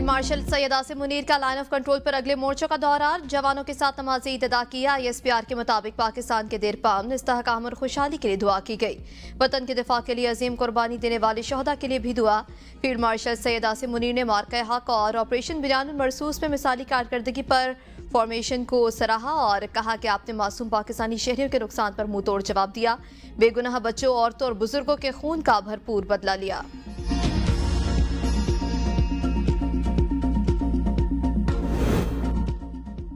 Field marshal Syed Asim Munir का line of control पर अगले मोर्चों का दौरा। जवानों के साथ नमाज ईद अदा किया। ISPR के मुताबिक पाकिस्तान के देरपाम इस्तेहकाम और खुशहाली के लिए दुआ की गई। वतन के दिफा के लिए अजीम कुर्बानी देने वाले शहदा के लिए भी दुआ। फील्ड मार्शल सैयद आसिम मुनीर ने मार्का हक और ऑपरेशन बिरयानुल मरसूस में मिसाली कारकर्दगी पर फॉर्मेशन को सराहा और कहा कि आपने मासूम पाकिस्तानी शहरियों के नुकसान पर मुंह तोड़ जवाब दिया। बेगुनाह बच्चों, औरतों और बुजुर्गों के खून का भरपूर बदला लिया।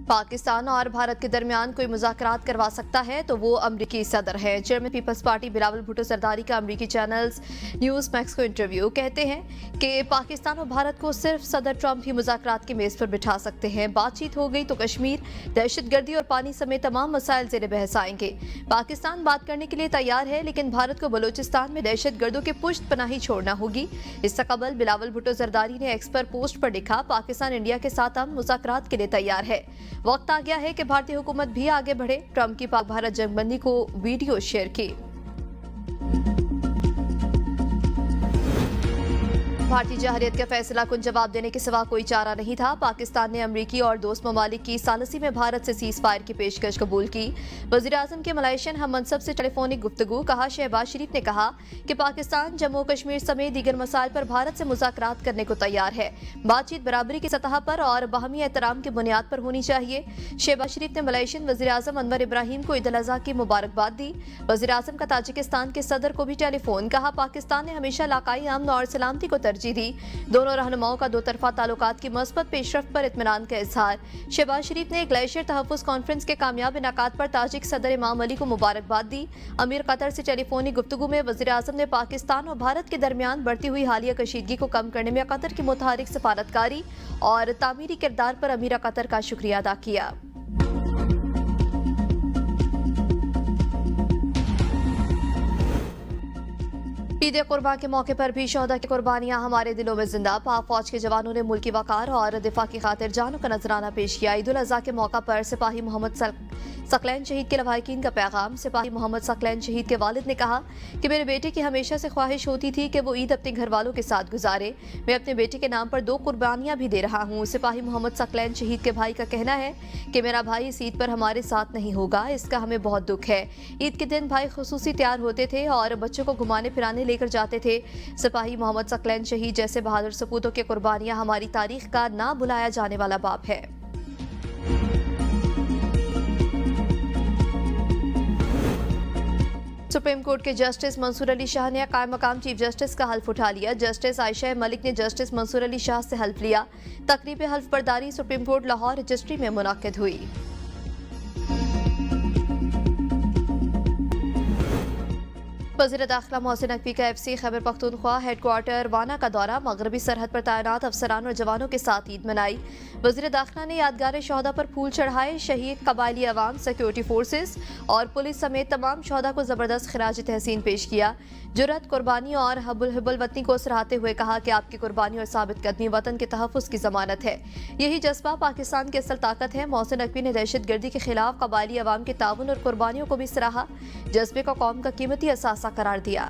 पाकिस्तान और भारत के दरमियान कोई मुज़ाकरात करवा सकता है तो वो अमरीकी सदर है। Chairman Peoples Party Bilawal Bhutto Zardari का अमरीकी चैनल्स न्यूज़ मैक्स को इंटरव्यू। कहते हैं कि पाकिस्तान और भारत को सिर्फ सदर ट्रंप ही मुज़ाकरात की मेज़ पर बिठा सकते हैं। बातचीत हो गई तो कश्मीर, दहशतगर्दी और पानी समेत तमाम मसाइल ज़ेर बहस आएंगे। पाकिस्तान बात करने के लिए तैयार है, लेकिन भारत को बलूचिस्तान में दहशतगर्दों के पुश्त पनाही छोड़ना होगी। इससे कबल बिलावल भुट्टो जरदारी ने एक्स पर पोस्ट पर लिखा, पाकिस्तान इंडिया के साथ हम मुज़ाकरात के लिए तैयार है। वक्त आ गया है कि भारतीय हुकूमत भी आगे बढ़े। ट्रंप की पाक भारत जंगबंदी को वीडियो शेयर की। भारतीय जहरियत का फैसला कुन जवाब देने के सिवा कोई चारा नहीं था। पाकिस्तान ने अमरीकी और दोस्त ममालिक की सालसी में भारत से सीज फायर की पेशकश कबूल की। वज़ीर आज़म के मलेशियन हम मनसब से टेलीफोनिक गुफ्तगू। कहा, शहबाज शरीफ ने कहा कि पाकिस्तान जम्मू कश्मीर समेत दीगर मसाइल पर भारत से मुज़ाकरात करने को तैयार है। बातचीत बराबरी की सतह पर और बाहमी एहतराम की बुनियाद पर होनी चाहिए। शहबाज शरीफ ने मलेशियन वज़ीर आज़म अनवर इब्राहिम को ईद उल अज़हा की मुबारकबाद दी। वज़ीर आज़म का ताजिकिस्तान के सदर को भी टेलीफोन। कहा, पाकिस्तान ने हमेशा इलाकाई अमन और सलामती को तरजीह दी। दोनों रहनुमाओं का दो तरफा ताल्लुकात की मस्बत पेशरफ्त पर इत्मीनान का इजहार। शहबाज शरीफ ने ग्लेशियर तहफ़्फ़ुज़ कॉन्फ्रेंस के कामयाब इनेकाद पर ताजिक सदर इमाम अली को मुबारकबाद दी। अमीर कतर से टेलीफोनिक गुफ्तगू में वज़ीर आज़म ने पाकिस्तान और भारत के दरमियान बढ़ती हुई हालिया कशीदगी को कम करने में कतर की मुतहरिक सफारतकारी और तामीरी किरदार पर अमीर कतर का शुक्रिया अदा किया। ईद कुर्बान के मौके पर भी शहदा की कुर्बानियां हमारे दिलों में जिंदा। पाक फौज के जवानों ने मुल्की वकार और दिफा की खातिर जानों का नजराना पेश किया। ईद उल अज़हा के मौका पर सिपाही मोहम्मद सकलैन शहीद के लवाहिकीन का पैगाम। सिपाही मोहम्मद सकलैन शहीद के वालिद ने कहा कि मेरे बेटे की हमेशा से ख्वाहिश होती थी कि वो ईद अपने घर वालों के साथ गुजारे। मैं अपने बेटे के नाम पर 2 कुर्बानियां भी दे रहा हूँ। सिपाही मोहम्मद सकलैन शहीद के भाई का कहना है कि मेरा भाई इस ईद पर हमारे साथ नहीं होगा, इसका हमें बहुत दुख है। ईद के दिन भाई खुसूसी तैयार होते थे और बच्चों को घुमाने फिराने लेकर जाते थे। सिपाही मोहम्मद सकलैन शहीद जैसे बहादुर सपूतों की कुर्बानियां हमारी तारीख का ना भुलाया जाने वाला बाब है। सुप्रीम कोर्ट के जस्टिस मंसूर अली शाह ने कायम मकाम चीफ जस्टिस का हल्फ उठा लिया। जस्टिस आयशा मलिक ने जस्टिस मंसूर अली शाह से हल्फ लिया। तकरीब हल्फ बर्दारी सुप्रीम कोर्ट लाहौर रजिस्ट्री में मुनक्किद हुई। वज़ीर दाखिला मोहसिन नकवी का FC खैबर पख्तूनख्वा हेडक्वार्टर वाना का दौरा। मगरबी सरहद पर तैनात अफसरान और जवानों के साथ ईद मनाई। वज़ीर दाखिला ने यादगार शहदा पर फूल चढ़ाए। शहीद कबायली अवाम, सिक्योरिटी फोर्सेस और पुलिस समेत तमाम शहदा को ज़बरदस्त खिराज तहसीन पेश किया। जुर्रत, कुर्बानी और हब्बुल वतनी को सराहते हुए कहा कि आपकी कुर्बानी और साबित कदमी वतन के तहफ़्फ़ुज़ की ज़मानत है। यही जज्बा पाकिस्तान की असल ताकत है। मोहसिन नकवी ने दहशतगर्दी के खिलाफ कबायली अवाम के ताउन और कुर्बानियों को भी सराहा। जज्बे को कौम का कीमती असासा करार दिया।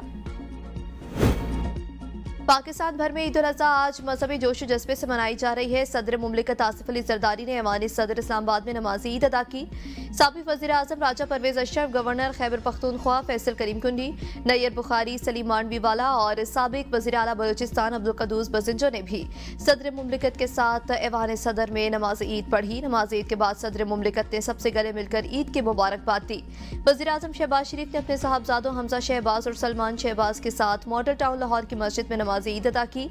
पाकिस्तान भर में ईद उल अज़हा आज मजहबी जोश जज्बे से मनाई जा रही है। सदर मुमलिकत आसिफ अली जरदारी ने ऐवान सदर इस्लामाबाद में नमाज ईद अदा की। साबिक वज़ीर आज़म राजा परवेज अशरफ, गवर्नर खैबर पख्तूनख्वा फैसल करीम कुंडी, नैयर बुखारी, सलीम मांडवीवाला और साबिक वज़ीर आला बलूचिस्तान अब्दुल कदूस बजिंजो ने भी सदर मुमलिकत के साथ ऐवान सदर में नमाज ईद पढ़ी। नमाज ईद के बाद सदर मुमलिकत ने सबसे गले मिलकर ईद की मुबारकबाद दी। वज़ीर आज़म शहबाज शरीफ ने अपने साहबजादों हमजा शहबाज और सलमान शहबाज के साथ मॉडल टाउन लाहौर की मस्जिद में नमाज ईद अदा की।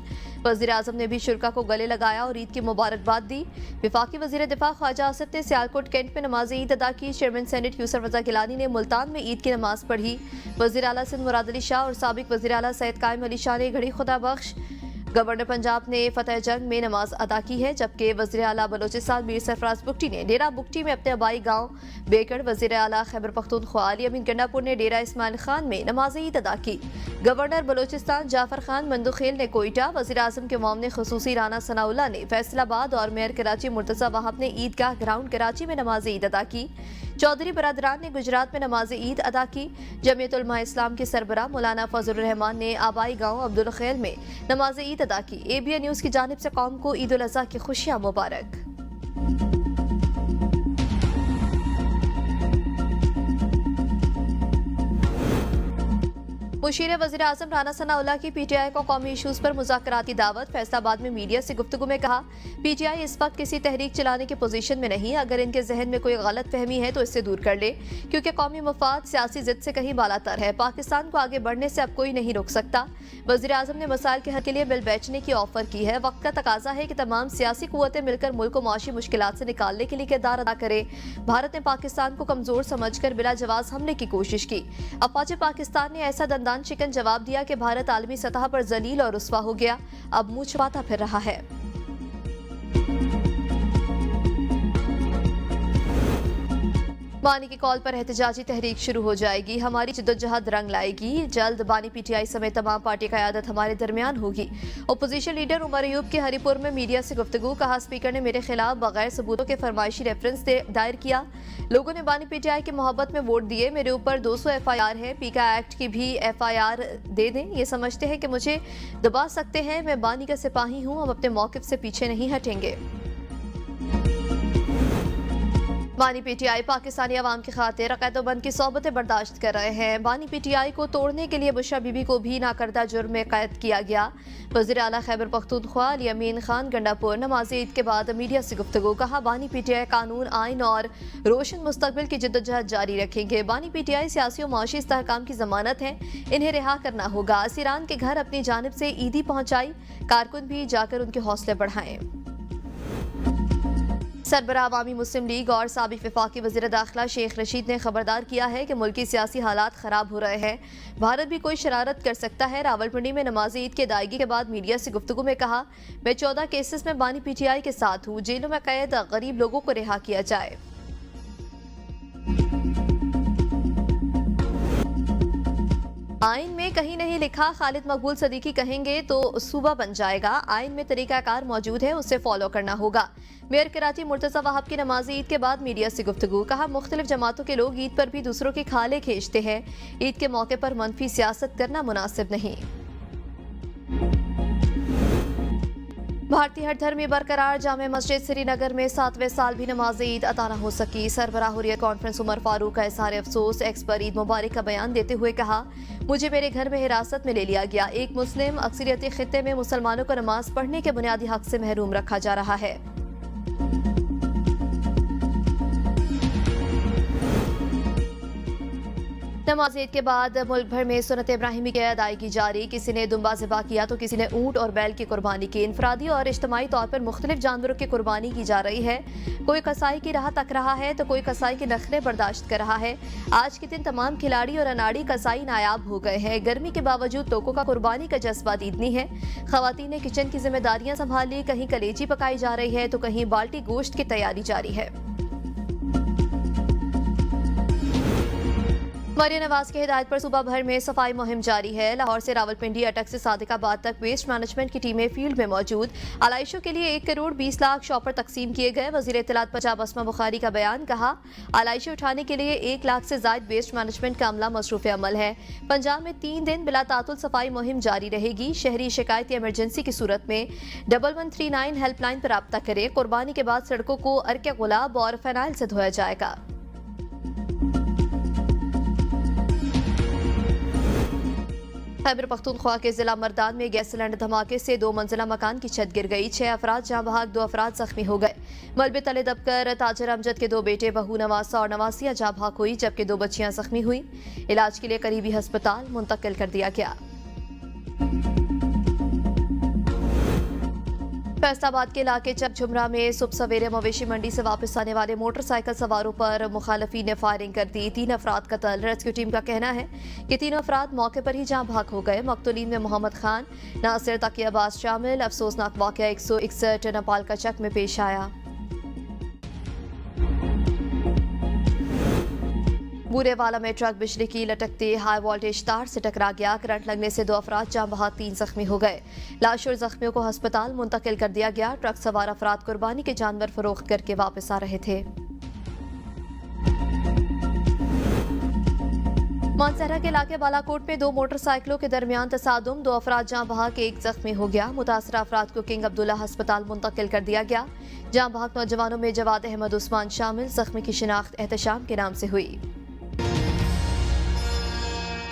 वज़ीर आज़म ने भी शुरका को गले लगाया और ईद की मुबारकबाद दी। वफाकी वज़ीर दिफा ख्वाजा आसिफ ने सियालकोट कैंट में नमाज ईद अदा की। चेयरमैन सेनेट यूसुफ रज़ा गिलानी ने मुल्तान में ईद की नमाज पढ़ी। वज़ीर आला सिंध मुराद अली शाह और साबिक वज़ीर आला सैयद कायम अली शाह ने घड़ी खुदा बख्श। गवर्नर पंजाब ने फतेह जंग में नमाज अदा की है, जबकि वज़ीर आला बलोचिस्तान मीर सरफराज बुगटी ने डेरा बुगटी में अपने आबाई गांव बेकड़। वज़ीर आला खैबर पख्तूनख्वा अली अमीन गंडापुर ने डेरा इस्माइल खान में नमाज ईद अदा की। गवर्नर बलोचिस्तान जाफर खान मंदुखेल ने कोयटा, वज़ीर आज़म के मामले खसूसी राना सनाउल्लाह ने फैसलाबाद और मेयर कराची मुर्तज़ा वहाब ने ईदगाह ग्राउंड कराची में नमाज ईद अदा की। चौधरी बरादरान ने गुजरात में नमाज ईद अदा की। जमीयत उलमा इस्लाम के सरबराह मौलाना फजलुर रहमान ने आबाई गांव अब्दुल खैल में नमाज ईद अदा की। ABN न्यूज की जानिब से कौम को ईद उल अज़हा की खुशियां मुबारक। मुशीर वज़ीर आज़म राना सनाउल्लाह की PTI को कौमी इशूज़ पर मुज़ाकरात की दावत। फैसलाबाद में मीडिया से गुफ्तगू में कहा, PTI इस वक्त किसी तहरीक चलाने की पोजीशन में नहीं। अगर इनके जहन में कोई गलत फहमी है तो इससे दूर कर ले, क्योंकि कौमी मफाद सियासी जिद से कहीं बालातर है। पाकिस्तान को आगे बढ़ने से अब कोई नहीं रोक सकता। वज़ीर आज़म ने मसाइल के हल के लिए बिल बेचने की ऑफर की है। वक्त का तकाजा है कि तमाम सियासी कुव्वतें मिलकर मुल्क को माशी मुश्किलात से निकालने के लिए किरदार अदा करे। भारत ने पाकिस्तान को कमजोर समझकर बिला जवाब हमले की कोशिश की। अफवाज पाकिस्तान ने ऐसा दंदान चिकन जवाब दिया कि भारत आलमी सतह पर जलील और रुस्वा हो गया, अब मुंह छुपाता फिर रहा है। बानी की कॉल पर एहतजाजी तहरीक शुरू हो जाएगी। हमारी जिद्दोजहद रंग लाएगी। जल्द बानी PTI समेत तमाम पार्टी क़यादत हमारे दरमियान होगी। अपोजिशन लीडर उमर अयूब के हरिपुर में मीडिया से गुफ्तगू। कहा, स्पीकर ने मेरे खिलाफ बगैर सबूतों के फरमाइशी रेफरेंस दायर किया। लोगों ने बानी PTI की मोहब्बत में वोट दिए। मेरे ऊपर 200 FIR है। पीका एक्ट की भी FIR दे दें। ये समझते हैं कि मुझे दबा सकते हैं। मैं बानी का सिपाही हूँ, हम अपने मौक़िफ़ से पीछे नहीं हटेंगे। बानी PTI पाकिस्तानी अवाम की खातिर अक़ैदोबंद की सोबतें बर्दाश्त कर रहे हैं। बानी PTI को तोड़ने के लिए बुशरा बीबी को भी नाकर्दा जुर्म में कैद किया गया। वज़ीर आला खैबर पख्तूनख्वा अमीन खान गंडापुर नमाज ईद के बाद मीडिया से गुफ्तगू। कहा, बानी PTI कानून, आइन और रोशन मुस्तकबिल की जिद्दोजहद जारी रखेंगे। बानी PTI सियासी और माशी इस्तेहकाम की जमानत है, इन्हें रिहा करना होगा। असीरान के घर अपनी जानिब से ईदी पहुंचाई, कारकुन भी जाकर उनके हौसले बढ़ाएं। सरबराह अवामी मुस्लिम लीग और साबिक वफाकी वज़ीर दाखिला शेख रशीद ने खबरदार किया है कि मुल्की सियासी हालात खराब हो रहे हैं। भारत भी कोई शरारत कर सकता है। रावलपिंडी में नमाज ईद की अदायगी के बाद मीडिया से गुफ्तगू में कहा, मैं 14 केसेस में बानी PTI के साथ हूँ। जेलों में कैद गरीब लोगों को रिहा किया जाए। आइन में कहीं नहीं लिखा खालिद मकबूल सदीकी कहेंगे तो सूबा बन जाएगा। आइन में तरीकाकार मौजूद है, उसे फॉलो करना होगा। मेयर कराची मुर्तज़ा वहाब की नमाज ईद के बाद मीडिया से गुफ्तगू। कहा, मुख्तलिफ जमातों के लोग ईद पर भी दूसरों की खाले खींचते हैं। ईद के मौके पर मनफी सियासत करना मुनासिब नहीं। भारतीय हर धर्मी बरकरार। जामे मस्जिद श्रीनगर में 7वें साल भी नमाज ईद अता न हो सकी। सरबराह हुर्रियत कॉन्फ्रेंस उमर फारूक का इज़हार अफसोस। एक्स पर ईद मुबारक का बयान देते हुए कहा, मुझे मेरे घर में हिरासत में ले लिया गया। एक मुस्लिम अक्सरियती खित्ते में मुसलमानों को नमाज पढ़ने के बुनियादी हक से महरूम रखा जा रहा है। नमाज ईद के बाद मुल्क भर में सुन्नत इब्राहिमी की अदायगी जारी। किसी ने दुम्बा ज़िबा किया तो किसी ने ऊँट और बैल की कुर्बानी की। इनफरादी और इज्तिमाई तौर पर मुख्तलिफ जानवरों की कुर्बानी की जा रही है। कोई कसाई की राह तक रहा है तो कोई कसाई के नखरे बर्दाश्त कर रहा है। आज के दिन तमाम खिलाड़ी और अनाड़ी कसाई नायाब हो गए हैं। गर्मी के बावजूद लोगों का कुर्बानी का जज्बा दीदनी है। खवातीन ने किचन की जिम्मेदारियां संभाल ली। कहीं कलेजी पकाई जा रही है तो कहीं बाल्टी गोश्त की तैयारी जारी है। मरियम नवाज की हिदायत पर सूबा भर में सफाई मुहिम जारी है। लाहौर से रावलपिंडी, अटक से सादिकाबाद तक वेस्ट मैनेजमेंट की टीमें फील्ड में मौजूद। आलाइशों के लिए 1 करोड़ 20 लाख शॉपर तकसीम किए गए। वज़ीर इत्तलात पंजाब अस्मा बुखारी का बयान। कहा, आलाइशें उठाने के लिए 1 लाख से ज़ायद वेस्ट मैनेजमेंट का अमला मसरूफ़ अमल है। पंजाब में 3 दिन बिला तातुल सफाई मुहिम जारी रहेगी। शहरी शिकायत या इमरजेंसी की सूरत में 1139 हेल्पलाइन पर राब्ता करें। कुर्बानी के बाद सड़कों को अर्के गुलाब और फेनाइल से धोया जाएगा। खैबर पख्तूनख्वा के जिला मर्दान में गैस सिलेंडर धमाके से 2 मंजिला मकान की छत गिर गई। 6 अफराद जहां बहाक, 2 अफराद जख्मी हो गए। मलबे तले दबकर ताजर अमजद के 2 बेटे बहू नवासा और नवासिया जहां बहाक हुई, जबकि 2 बच्चियां जख्मी हुई। इलाज के लिए करीबी अस्पताल मुंतकिल कर दिया गया। फैसलाबाद के इलाके चक झुमरा में सुबह सवेरे मवेशी मंडी से वापस आने वाले मोटरसाइकिल सवारों पर मुखालफी ने फायरिंग कर दी। 3 अफराद कत्ल। रेस्क्यू टीम का कहना है कि 3 अफराद मौके पर ही जाँ भाग हो गए। मकतूलीन में मोहम्मद खान, नासिर, तकियाबाज शामिल। अफसोसनाक वाकया 161 नेपाल का चक में पेश आया। बूरेवाला में ट्रक बिजली की लटकते हाई वोल्टेज तार से टकरा गया। करंट लगने से 2 अफराद जाँ बहाक, 3 जख्मी हो गए। लाश और जख्मियों को अस्पताल मुंतकिल कर दिया गया। ट्रक सवार अफराद कुर्बानी के जानवर फरोख्त करके वापस आ रहे थे। मानसहरा के इलाके बालाकोट में 2 मोटरसाइकिलों के दरमियान तसादुम, 2 अफराद जहां बहक, 1 जख्मी हो गया। मुतासरा अफराद को किंग अब्दुल्ला अस्पताल मुंतकिल कर दिया गया। जहां बहक नौजवानों में जवाद अहमद उस्मान शामिल। जख्मी की शिनाख्त एहतशाम के नाम से हुई।